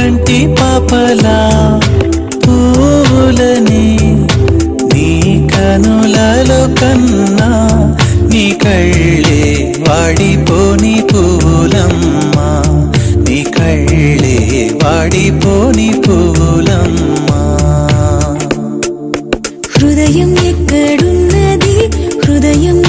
కంటి పాపలా పూలని నీ కనులలో కన్నా నీ కళ్ళే వాడిపోని పూలమ్మా నీ కళ్ళే వాడిపోని పూలమ్మా హృదయం ఎక్కడున్నది హృదయం